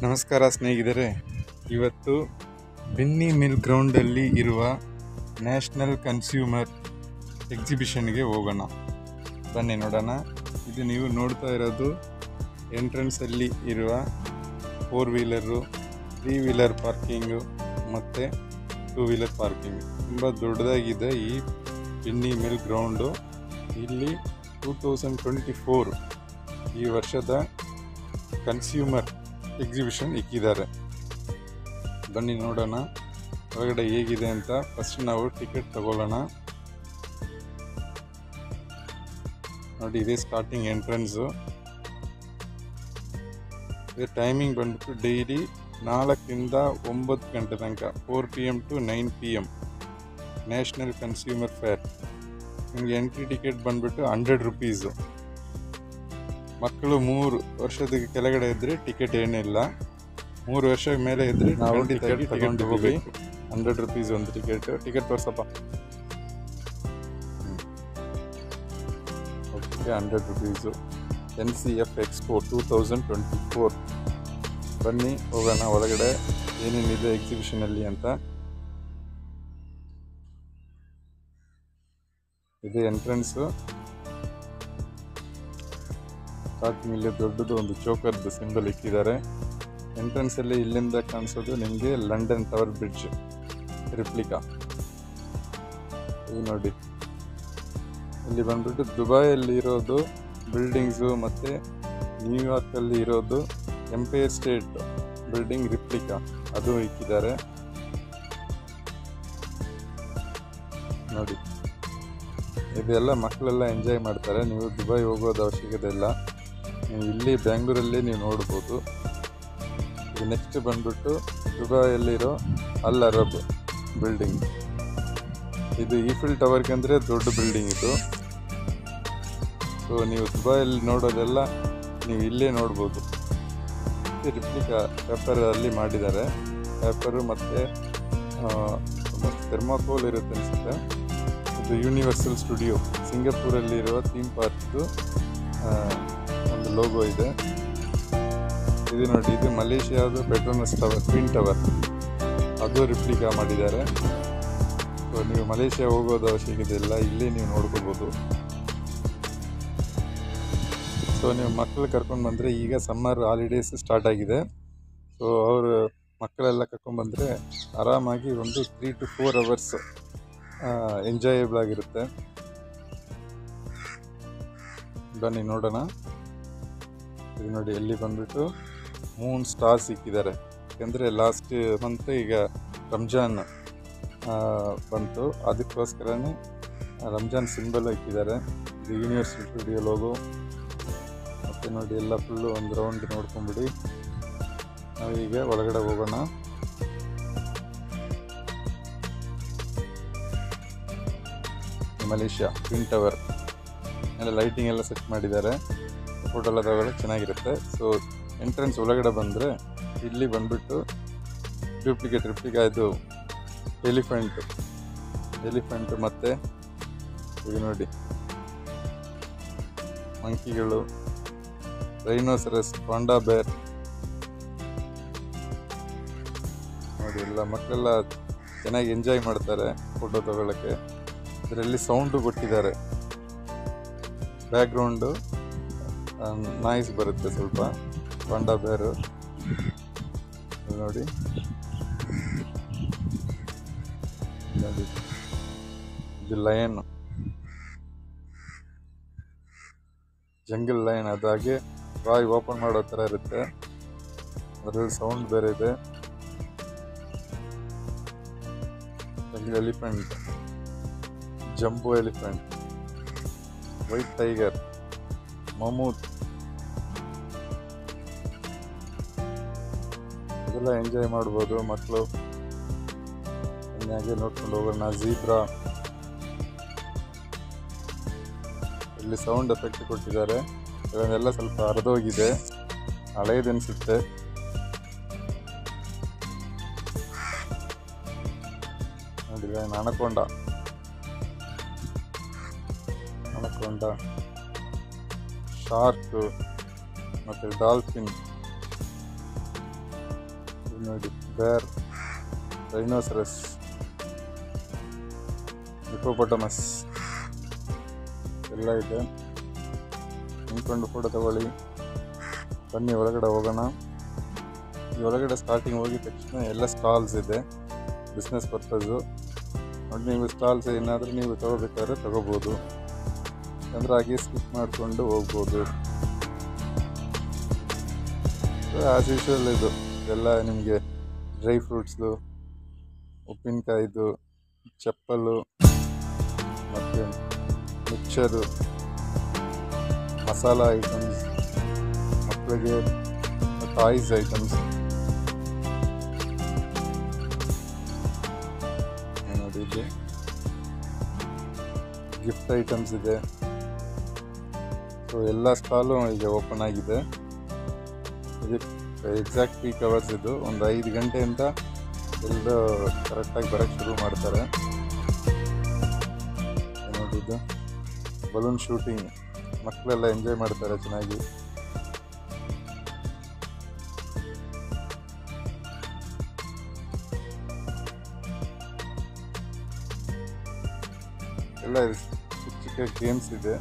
ನಮಸ್ಕಾರ ಸ್ನೇಹಿತರೆ, ಇವತ್ತು ಬಿನ್ನಿ ಮಿಲ್ ಗ್ರೌಂಡಲ್ಲಿ ಇರುವ ನ್ಯಾಷನಲ್ ಕನ್ಸ್ಯೂಮರ್ ಎಕ್ಸಿಬಿಷನ್ಗೆ ಹೋಗೋಣ. ಬನ್ನಿ ನೋಡೋಣ. ಇದು ನೀವು ನೋಡ್ತಾ ಇರೋದು ಎಂಟ್ರೆನ್ಸಲ್ಲಿ ಇರುವ 4 ವೀಲರು, 3 ವೀಲರ್ ಪಾರ್ಕಿಂಗು ಮತ್ತು 2 ವೀಲರ್ ಪಾರ್ಕಿಂಗ್. ತುಂಬ ದೊಡ್ಡದಾಗಿದೆ ಈ ಬಿನ್ನಿ ಮಿಲ್ ಗ್ರೌಂಡು. ಇಲ್ಲಿ 2024 ಈ ವರ್ಷದ ಕನ್ಸ್ಯೂಮರ್ ಎಕ್ಸಿಬಿಷನ್ ಇಕ್ಕಿದ್ದಾರೆ. ಬನ್ನಿ ನೋಡೋಣ ಹೊರಗಡೆ ಹೇಗಿದೆ ಅಂತ. ಫಸ್ಟ್ ನಾವು ಟಿಕೆಟ್ ತಗೊಳ್ಳೋಣ. ನೋಡಿ, ಇದೇ ಸ್ಟಾರ್ಟಿಂಗ್ ಎಂಟ್ರೆನ್ಸು. ಇದೇ ಟೈಮಿಂಗ್ ಬಂದ್ಬಿಟ್ಟು ಡೈಲಿ 4 ರಿಂದ 9 ಗಂಟೆ ತನಕ, 4 PM to 9 PM national consumer fair. ನಿಮಗೆ ಎಂಟ್ರಿ ಟಿಕೆಟ್ ಬಂದ್ಬಿಟ್ಟು 100 ರೂಪೀಸು. ಮಕ್ಕಳು 3 ವರ್ಷದ ಕೆಳಗಡೆ ಇದ್ದರೆ ಟಿಕೆಟ್ ಏನಿಲ್ಲ. 3 ವರ್ಷ ಮೇಲೆ ಇದ್ದರೆ ನಾವು ಟಿಕೆಟ್ ತಗೊಂಡು ಹೋಗಬೇಕು. 100 ರೂಪೀಸ್ ಒಂದು ticket ತೋರ್ಸಪ್ಪ. Okay, 100 rupees. NCF expo 2024. ಬನ್ನಿ ಹೋಗೋಣ ಒಳಗಡೆ ಏನೇನಿದೆ ಎಕ್ಸಿಬಿಷನಲ್ಲಿ ಅಂತ. ಇದು ಎಂಟ್ರೆನ್ಸು. ಸ್ಟಾರ್ಟಿಂಗ್ ಇಲ್ಲಿ ದೊಡ್ಡದು ಒಂದು ಚೋಕರ್ದು ಸಿಂಬಲ್ ಇಕ್ಕಿದ್ದಾರೆ. ಎಂಟ್ರೆನ್ಸಲ್ಲಿ ಇಲ್ಲಿಂದ ಕಾಣಿಸೋದು ನಿಮಗೆ ಲಂಡನ್ ಟವರ್ ಬ್ರಿಡ್ಜ್ ರಿಪ್ಲಿಕಾ. ಇದು ನೋಡಿ, ಇಲ್ಲಿ ಬಂದ್ಬಿಟ್ಟು ದುಬೈಯಲ್ಲಿ ಇರೋದು ಬಿಲ್ಡಿಂಗ್ಸು ಮತ್ತು ನ್ಯೂಯಾರ್ಕಲ್ಲಿ ಇರೋದು ಎಂಪೈರ್ ಸ್ಟೇಟ್ ಬಿಲ್ಡಿಂಗ್ ರಿಪ್ಲಿಕಾ, ಅದು ಇಕ್ಕಿದ್ದಾರೆ ನೋಡಿ. ಇದೆಲ್ಲ ಮಕ್ಕಳೆಲ್ಲ ಎಂಜಾಯ್ ಮಾಡ್ತಾರೆ. ನೀವು ದುಬೈ ಹೋಗೋದು ಅವಶ್ಯಕತೆ ಇಲ್ಲ, ನೀವು ಇಲ್ಲಿ ಬೆಂಗಳೂರಲ್ಲಿ ನೀವು ನೋಡ್ಬೋದು. ಇದು ನೆಕ್ಸ್ಟ್ ಬಂದ್ಬಿಟ್ಟು ದುಬೈಯಲ್ಲಿರೋ ಅಲ್ ಅರಬ್ ಬಿಲ್ಡಿಂಗ್. ಇದು ಈಫಿಲ್ ಟವರ್ಗೆ ಅಂದರೆ ದೊಡ್ಡ ಬಿಲ್ಡಿಂಗ್ ಇದು. ಸೊ ನೀವು ದುಬೈಯಲ್ಲಿ ನೋಡೋದೆಲ್ಲ ನೀವು ಇಲ್ಲೇ ನೋಡ್ಬೋದು. ರಿಪ್ಲಿಕಾ ಪೇಪರಲ್ಲಿ ಮಾಡಿದ್ದಾರೆ. ಪೇಪರು ಮತ್ತು ಥರ್ಮಾಕೋಲ್ ಇರುತ್ತೆ ಅನಿಸುತ್ತೆ. ಇದು ಯೂನಿವರ್ಸಲ್ ಸ್ಟುಡಿಯೋ ಸಿಂಗಪೂರಲ್ಲಿರುವ ಥೀಮ್ ಪಾರ್ಕ್ದು ಒಂದು ಲೋಗೋ ಇದೆ. ಇದು ನೋಡಿ, ಇದು ಮಲೇಷಿಯಾದ ಪೆಟ್ರೋನಸ್ ಟವರ್, ಟ್ವಿನ್ ಟವರ್, ಅದು ರಿಪ್ಲಿಕಾ ಮಾಡಿದ್ದಾರೆ. ಸೊ ನೀವು ಮಲೇಷಿಯಾ ಹೋಗೋದು ಅವಶ್ಯಕತೆ ಇಲ್ಲ, ಇಲ್ಲೇ ನೀವು ನೋಡ್ಕೋಬೋದು. ಸೊ ನೀವು ಮಕ್ಕಳು ಕರ್ಕೊಂಡು ಬಂದರೆ, ಈಗ ಸಮ್ಮರ್ ಹಾಲಿಡೇಸ್ ಸ್ಟಾರ್ಟ್ ಆಗಿದೆ. ಸೊ ಅವರು ಮಕ್ಕಳೆಲ್ಲ ಕರ್ಕೊಂಡ್ಬಂದರೆ ಆರಾಮಾಗಿ ಒಂದು 3 to 4 hours ಎಂಜಾಯಬಲ್ ಆಗಿರುತ್ತೆ. ಬನ್ನಿ ನೋಡೋಣ. ಇದು ನೋಡಿ, ಎಲ್ಲಿ ಬಂದ್ಬಿಟ್ಟು ಮೂನ್ ಸ್ಟಾರ್ಸ್ ಇಕ್ಕಿದ್ದಾರೆ. ಯಾಕೆಂದರೆ ಲಾಸ್ಟ್ ಮಂತ್ ಈಗ ರಂಜಾನ್ ಬಂತು, ಅದಕ್ಕೋಸ್ಕರನೇ ರಂಜಾನ್ ಸಿಂಬಲ್ ಇಕ್ಕಿದ್ದಾರೆ. ಇದು ಯೂನಿವರ್ಸಲ್ ಸ್ಟುಡಿಯೋ ಲೋಗೋ. ಮತ್ತು ನೋಡಿ, ಎಲ್ಲ ಫುಲ್ಲು ಒಂದು ರೌಂಡ್ ನೋಡ್ಕೊಂಬಿಡಿ. ನಾವೀಗ ಒಳಗಡೆ ಹೋಗೋಣ. ಮಲೇಷಿಯಾ ಟ್ವಿನ್ ಟವರ್ ಎಲ್ಲ ಲೈಟಿಂಗ್ ಎಲ್ಲ ಸೆಟ್ ಮಾಡಿದ್ದಾರೆ. ಫೋಟೋ ಎಲ್ಲ ತಗೊಳ್ಳೋಕೆ ಚೆನ್ನಾಗಿರುತ್ತೆ. ಸೊ ಎಂಟ್ರೆನ್ಸ್ ಒಳಗಡೆ ಬಂದರೆ ಇಲ್ಲಿ ಬಂದ್ಬಿಟ್ಟು ರಿಪ್ಲಿಕಾ ಇದು ಎಲಿಫೆಂಟು ಮತ್ತು ಇದು ನೋಡಿ ಮಂಕಿಗಳು, ರೈನೋಸರಸ್, ಪಾಂಡಾ ಬೇರ್ ನೋಡಿ. ಎಲ್ಲ ಮಕ್ಕಳೆಲ್ಲ ಚೆನ್ನಾಗಿ ಎಂಜಾಯ್ ಮಾಡ್ತಾರೆ ಫೋಟೋ ತಗೊಳ್ಳೋಕ್ಕೆ. ಇದರಲ್ಲಿ ಸೌಂಡು ಕೊಟ್ಟಿದ್ದಾರೆ, ಬ್ಯಾಕ್ಗ್ರೌಂಡು ನಾಯ್ಸ್ ಬರುತ್ತೆ ಸ್ವಲ್ಪ. ಪಾಂಡಾ ಬೇರು ನೋಡಿ, ಇದು ಲಯನ್, ಜಂಗಲ್ ಲಯನ್. ಅದಾಗೆ ಬಾಯಿ ಓಪನ್ ಮಾಡೋ ಥರ ಇರುತ್ತೆ. ಅದರಲ್ಲಿ ಸೌಂಡ್ ಬೇರೆ ಇದೆ. Elephant, jumbo elephant, white tiger, mammoth, ಇದೆಲ್ಲ ಎಂಜಾಯ್ ಮಾಡ್ಬೋದು ಮಕ್ಕಳು. ಹಾಗೆ ನೋಡ್ಕೊಂಡು ಹೋಗೋಣ. ಝೀಬ್ರಾ, ಇಲ್ಲಿ ಸೌಂಡ್ ಎಫೆಕ್ಟ್ ಕೊಟ್ಟಿದ್ದಾರೆ. ಇದನ್ನೆಲ್ಲ ಸ್ವಲ್ಪ ಹರಿದೋಗಿದೆ, ಹಳೇದನ್ಸುತ್ತೆ. ನೋಡಿದ್ರೆ ಅನಕೊಂಡ, ಶಾರ್ಕ್ ಮತ್ತು ಡಾಲ್ಫಿನ್, ಇದು ನೋಡಿ ಬೇರ್, ರೈನೋಸರಸ್, ಹಿಪ್ಪೋಪೊಟಮಸ್ ಎಲ್ಲ ಇದೆ. ನಿಂತ್ಕೊಂಡು ಫೋಟೋ ತಗೊಳ್ಳಿ. ಬನ್ನಿ ಒಳಗಡೆ ಹೋಗೋಣ. ಈ ಒಳಗಡೆ ಸ್ಟಾರ್ಟಿಂಗ್ ಹೋಗಿದ ತಕ್ಷಣ ಎಲ್ಲ ಸ್ಟಾಲ್ಸ್ ಇದೆ ಬಿಸ್ನೆಸ್ ಪರ್ಪಸ್ಸು. ನೋಡಿ ನೀವು ಸ್ಟಾಲ್ಸ್ ಏನಾದರೂ ನೀವು ತಗೋಬೇಕಾದ್ರೆ ತಗೋಬೋದು, ಅಂದರೆ ಹಾಗೆ ಸ್ಕಿಪ್ ಮಾಡಿಕೊಂಡು ಹೋಗ್ಬೋದು. ಆ್ಯಸ್ ಯೂಶುವಲ್ ಇದು ಎಲ್ಲ ನಿಮಗೆ ಡ್ರೈ ಫ್ರೂಟ್ಸು, ಉಪ್ಪಿನಕಾಯಿದು, ಚಪ್ಪಲು ಮತ್ತು ಮಿಕ್ಚರು, ಮಸಾಲ ಐಟಮ್ಸ್, ಮಕ್ಕಳಿಗೆ ಟಾಯ್ಸ್ ಐಟಮ್ಸ್ ನೋಡಿ, ಇದೆ ಗಿಫ್ಟ್ ಐಟಮ್ಸ್ ಇದೆ. ಸೊ ಎಲ್ಲ ಸ್ಟಾಲು ಈಗ ಓಪನ್ ಆಗಿದೆ. ಇದು ಎಕ್ಸಾಕ್ಟ್ ಪೀಕ್ ಅವರ್ಸ್. ಇದು ಒಂದು 5 ಗಂಟೆಯಿಂದ ಎಲ್ಲರೂ ಕರೆಕ್ಟಾಗಿ ಬರೋಕ್ಕೆ ಶುರು ಮಾಡ್ತಾರೆ. ನೋಡಿ ಇದು ಬಲೂನ್ ಶೂಟಿಂಗ್, ಮಕ್ಕಳೆಲ್ಲ ಎಂಜಾಯ್ ಮಾಡ್ತಾರೆ ಚೆನ್ನಾಗಿ. ಎಲ್ಲ ಚಿಕ್ಕ ಚಿಕ್ಕ ಗೇಮ್ಸ್ ಇದೆ,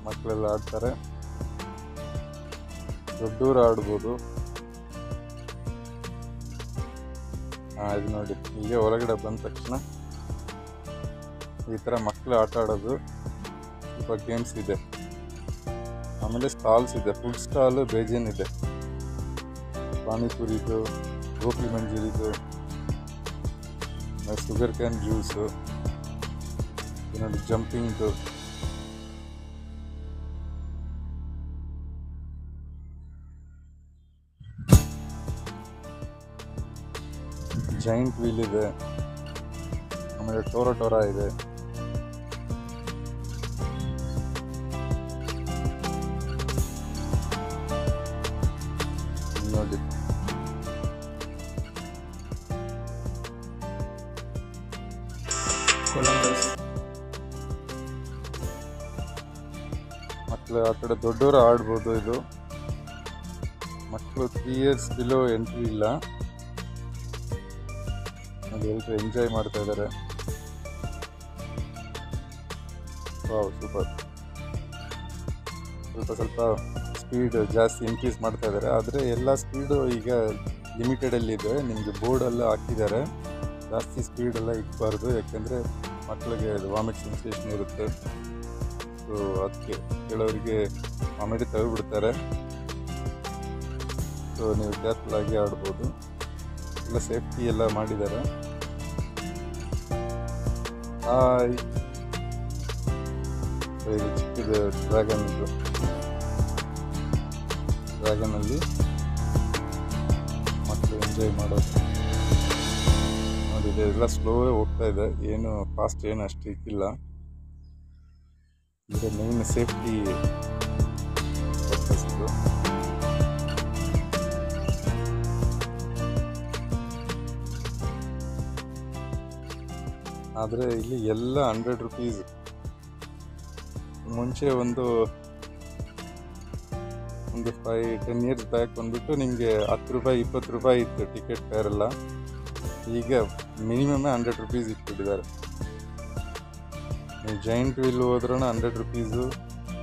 ಮಕ್ಕಳೆಲ್ಲ ಆಡ್ತಾರೆ. ದೊಡ್ಡವರು ಆಡ್ಬೋದು. ಇದು ನೋಡಿ, ಹೀಗೆ ಹೊರಗಡೆ ಬಂದ ತಕ್ಷಣ ಈ ಥರ ಮಕ್ಕಳು ಆಟ ಆಡೋದು ಸ್ವಲ್ಪ ಗೇಮ್ಸ್ ಇದೆ. ಆಮೇಲೆ ಸ್ಟಾಲ್ಸ್ ಇದೆ, ಫುಡ್ ಸ್ಟಾಲು ಬೇಜೇನಿದೆ. ಪಾನಿಪುರಿದು, ಗೋಪಿ ಮಂಜೂರಿದು, ಶುಗರ್ ಕ್ಯಾನ್ ಜ್ಯೂಸು, ನೋಡಿ ಜಂಪಿಂಗ್ದು, ಜೈಂಟ್ ವೀಲ್ ಇದೆ, ಆಮೇಲೆ ಟೋರಾ ಇದೆ. ನೋಡಿ ಮಕ್ಕಳು ಆ ಕಡೆ ದೊಡ್ಡವರು ಆಡ್ಬೋದು. ಇದು ಮಕ್ಕಳು 3 years ಬಿಲೋ ಎಂಟ್ರಿ ಇಲ್ಲ. ಎಲ್ಲರೂ ಎಂಜಾಯ್ ಮಾಡ್ತಾ ಇದ್ದಾರೆ. Wow, super. ಸ್ವಲ್ಪ ಸ್ಪೀಡ್ ಜಾಸ್ತಿ ಇನ್ಕ್ರೀಸ್ ಮಾಡ್ತಾ ಇದ್ದಾರೆ, ಆದರೆ ಎಲ್ಲ ಸ್ಪೀಡು ಈಗ ಲಿಮಿಟೆಡಲ್ಲಿದೆ. ನಿಮಗೆ ಬೋರ್ಡೆಲ್ಲ ಹಾಕಿದ್ದಾರೆ, ಜಾಸ್ತಿ ಸ್ಪೀಡೆಲ್ಲ ಇಕ್ಬಾರ್ದು, ಯಾಕೆಂದರೆ ಮಕ್ಕಳಿಗೆ ವಾಮಿಟ್ ಸೆನ್ಸೇಷನ್ ಇರುತ್ತೆ. ಸೊ ಅದಕ್ಕೆ ಕೆಲವರಿಗೆ ವಾಮಿಟ್ ತೆಗೆದುಬಿಡ್ತಾರೆ. ಸೊ ನೀವು ಕೇರ್ಫುಲ್ಲಾಗಿ ಆಡ್ಬೋದು. ಎಲ್ಲ ಸೇಫ್ಟಿ ಎಲ್ಲ ಮಾಡಿದ್ದಾರೆ. ಇದು ಚಿಕ್ಕದು ಡ್ರ್ಯಾಗನಲ್ಲಿ ಮಕ್ಕಳು ಎಂಜಾಯ್ ಮಾಡೋದು. ನೋಡಿ, ಇದೆಲ್ಲ ಸ್ಲೋವೇ ಹೋಗ್ತಾ ಇದೆ, ಏನು ಫಾಸ್ಟ್ ಏನು ಅಷ್ಟು ಇಕ್ಕಿಲ್ಲ. ಇದು ಮೇನ್ ಸೇಫ್ಟಿ ಪರ್ಪಸ್ ಇದು. ಆದರೆ ಇಲ್ಲಿ ಎಲ್ಲ 100 rupees. ಮುಂಚೆ ಒಂದು 5-10 years ಬ್ಯಾಕ್ ಬಂದ್ಬಿಟ್ಟು ನಿಮಗೆ 10 ರೂಪಾಯಿ 20 ರೂಪಾಯಿ ಇತ್ತು ಟಿಕೆಟ್ ಫೇರ್ ಎಲ್ಲ. ಈಗ ಮಿನಿಮಮ್ 100 rupees ಇಟ್ಬಿಟ್ಟಿದ್ದಾರೆ. ನೀವು ಜೈಂಟ್ ವೀಲ್ ಹೋದ್ರೂ 100 rupees,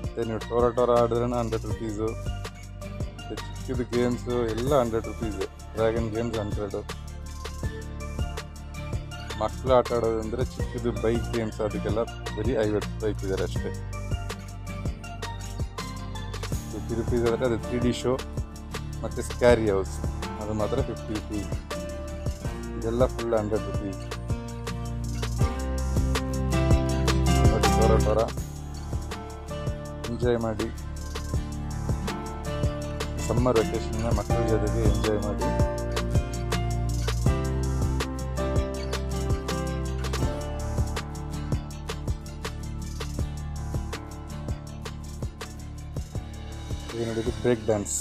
ಮತ್ತು ನೀವು ಟೋರಾ ಆಡಿದ್ರೂ 100 rupees, ಮತ್ತು ಚಿಕ್ಕದು ಗೇಮ್ಸು ಎಲ್ಲ 100 rupees. Dragon games 100. ಮಕ್ಕಳು ಆಟ ಆಡೋದಂದರೆ ಚಿಕ್ಕದು ಬೈಕ್ ಗೇಮ್ಸ್, ಅದಕ್ಕೆಲ್ಲ ಬರೀ 50 ರೂಪಾಯಿ ಇಟ್ಟಿದ್ದಾರೆ ಅಷ್ಟೇ. 50 rupees ಆದರೆ ಅದು 3D ಶೋ ಮತ್ತು ಸ್ಕ್ಯಾರಿ ಹೌಸ್, ಅದು ಮಾತ್ರ 50 rupees. ಇದೆಲ್ಲ ಫುಲ್ 100 rupees. ನೋಡಿ ಟೋರಾ ಎಂಜಾಯ್ ಮಾಡಿ. ಸಮ್ಮರ್ ವೆಕೇಷನ್ನ ಮಕ್ಕಳ ಜೊತೆಗೆ ಎಂಜಾಯ್ ಮಾಡಿ. ಈಗ ನೋಡಿದ್ದು ಬ್ರೇಕ್ ಡ್ಯಾನ್ಸ್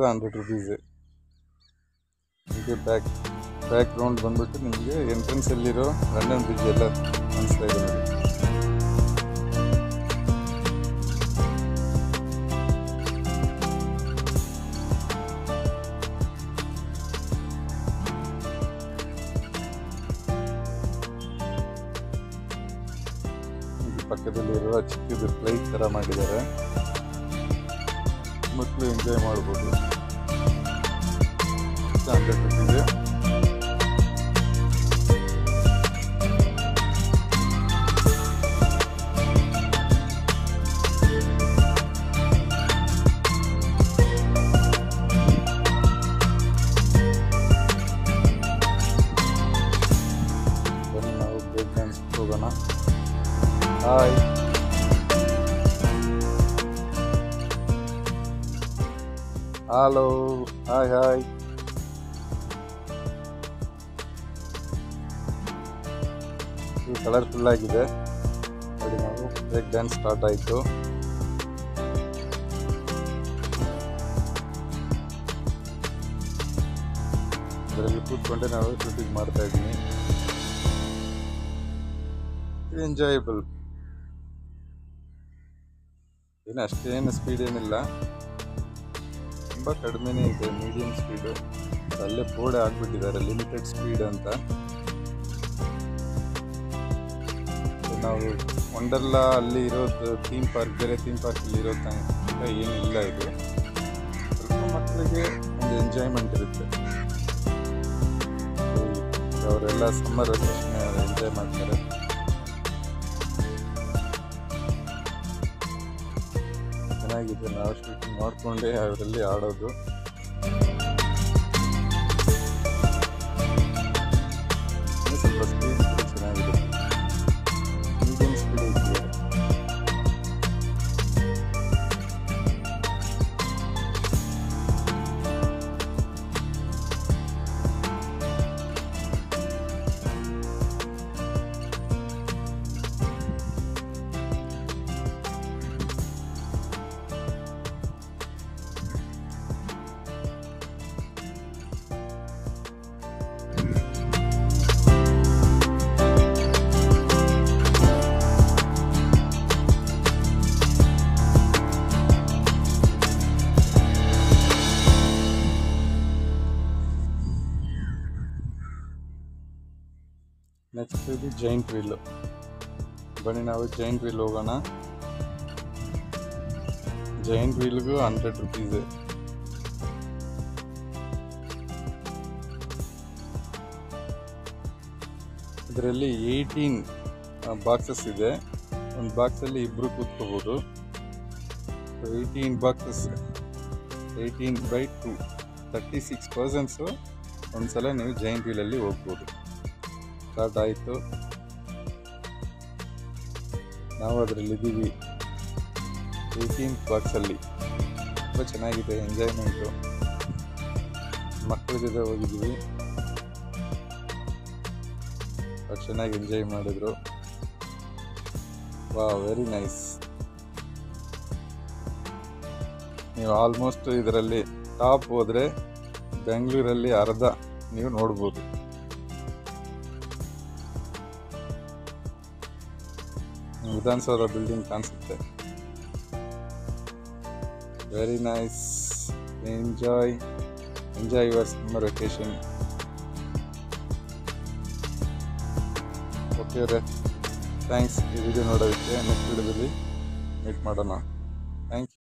100 rupees. ಇದು ಬ್ಯಾಕ್ ಗ್ರೌಂಡ್ ಬಂದ್ಬಿಟ್ಟು ನಿಮಗೆ ಎಂಟ್ರೆನ್ಸಲ್ಲಿರೋ ಲಂಡನ್ ಬ್ರಿಡ್ಜ್ ಎಲ್ಲ ಕಾಣಿಸ್ತಾ ಇದೆ ನೋಡಿ. ಪಕ್ಕದಲ್ಲಿರುವ ಚಿಕ್ಕದು ಫ್ಲೈಟ್ ಥರ ಮಾಡಿದ್ದಾರೆ, ಮಕ್ಕಳು ಎಂಜಾಯ್ ಮಾಡ್ಬೋದು. 100 ರೂಪೀಸ್. ಬನ್ನಿ ನಾವು ಬ್ರೇಕ್ ಡ್ಯಾನ್ಸ್ ಹೋಗೋಣ. Hi, hello, hi hi. ಇದು ಕಲರ್ಫುಲ್ ಆಗಿದೆ ನೋಡಿ. ನಾವು ಬ್ರೇಕ್ ಡ್ಯಾನ್ಸ್ ಸ್ಟಾರ್ಟ್ ಆಯಿತು. ಅದರಲ್ಲಿ ಕೂತ್ಕೊಂಡೆ ನಾವು ಶೂಟಿಂಗ್ ಮಾಡ್ತಾ ಇದ್ದೀನಿ. ಎಂಜಾಯಬಲ್. ಏನು ಅಷ್ಟೇನು ಸ್ಪೀಡ್ ಏನಿಲ್ಲ, ತುಂಬ ಕಡಿಮೆನೇ ಇದೆ, ಮೀಡಿಯಂ ಸ್ಪೀಡು. ಅಲ್ಲೇ ಬೋರ್ಡ್ ಹಾಕ್ಬಿಟ್ಟಿದ್ದಾರೆ ಲಿಮಿಟೆಡ್ ಸ್ಪೀಡ್ ಅಂತ. ನಾವು ವಂಡರ್ಲಾ ಅಲ್ಲಿ ಇರೋದು ಥೀಮ್ ಪಾರ್ಕ್, ಬೇರೆ ಥೀಮ್ ಪಾರ್ಕಲ್ಲಿ ಇರೋ ತನಕ ಏನಿಲ್ಲ. ಇದು ಸ್ವಲ್ಪ ಮಕ್ಕಳಿಗೆ ಒಂದು ಎಂಜಾಯ್ಮೆಂಟ್ ಇರುತ್ತೆ. ಅವರೆಲ್ಲ ಸಮ್ಮರ್ ವೆಕೇಷನ್ ಎಂಜಾಯ್ ಮಾಡ್ತಾರೆ. ಚೆನ್ನಾಗಿದೆ. ನಾವು ಶೂಟಿಂಗ್ ಮಾಡಿಕೊಂಡೇ ಅವರಲ್ಲಿ ಆಡೋದು. ಸ್ವಲ್ಪ ಸ್ಪೀಡ್ ಚೆನ್ನಾಗಿದೆ, ಮೀಡಿಯಂ ಸ್ಪೀಡ್ ಇದೆ. ನೆಕ್ಸ್ಟ್ ಇದು ಜೈಂಟ್ ವೀಲ್. ಬನ್ನಿ ನಾವು ಜೈಂಟ್ ವೀಲ್ ಹೋಗೋಣ. ಜೈಂಟ್ ವೀಲ್ಗೂ 100 ರೂಪೀಸ್. ಇದರಲ್ಲಿ 18 ಬಾಕ್ಸಸ್ ಇದೆ. ಒಂದು ಬಾಕ್ಸಲ್ಲಿ ಇಬ್ಬರು ಕೂತ್ಕೋಬೋದು. 18 ಬಾಕ್ಸಸ್, 18/2, 36 ಪರ್ಸನ್ಸು ಒಂದ್ಸಲ ನೀವು ಜೈಂಟ್ ವೀಲಲ್ಲಿ ಹೋಗ್ಬೋದು. ಸ್ಟಾರ್ಟ್ ಆಯಿತು. ನಾವು ಅದರಲ್ಲಿದ್ದೀವಿ 18 ಬಾಕ್ಸಲ್ಲಿ. ತುಂಬ ಚೆನ್ನಾಗಿದೆ, ಎಂಜಾಯ್ಮೆಂಟು. ಮಕ್ಕಳ ಜೊತೆ ಹೋಗಿದ್ದೀವಿ, ಅವ್ರು ಚೆನ್ನಾಗಿ ಎಂಜಾಯ್ ಮಾಡಿದ್ರು. ವಾ, ವೆರಿ ನೈಸ್. ನೀವು ಆಲ್ಮೋಸ್ಟ್ ಇದರಲ್ಲಿ ಟಾಪ್ ಹೋದರೆ ಬೆಂಗಳೂರಲ್ಲಿ ಅರ್ಧ ನೀವು ನೋಡ್ಬೋದು. ವಿಧಾನಸೌಧ ಬಿಲ್ಡಿಂಗ್ ಕಾಣಿಸುತ್ತೆ. Very nice. Enjoy your summer vacation. Okay ರೇ, ಥ್ಯಾಂಕ್ಸ್ ಈ ವಿಡಿಯೋ ನೋಡೋದಕ್ಕೆ. ನೆಕ್ಸ್ಟ್ ವಿಡಿಯೋದಲ್ಲಿ ಮೀಟ್ ಮಾಡೋಣ.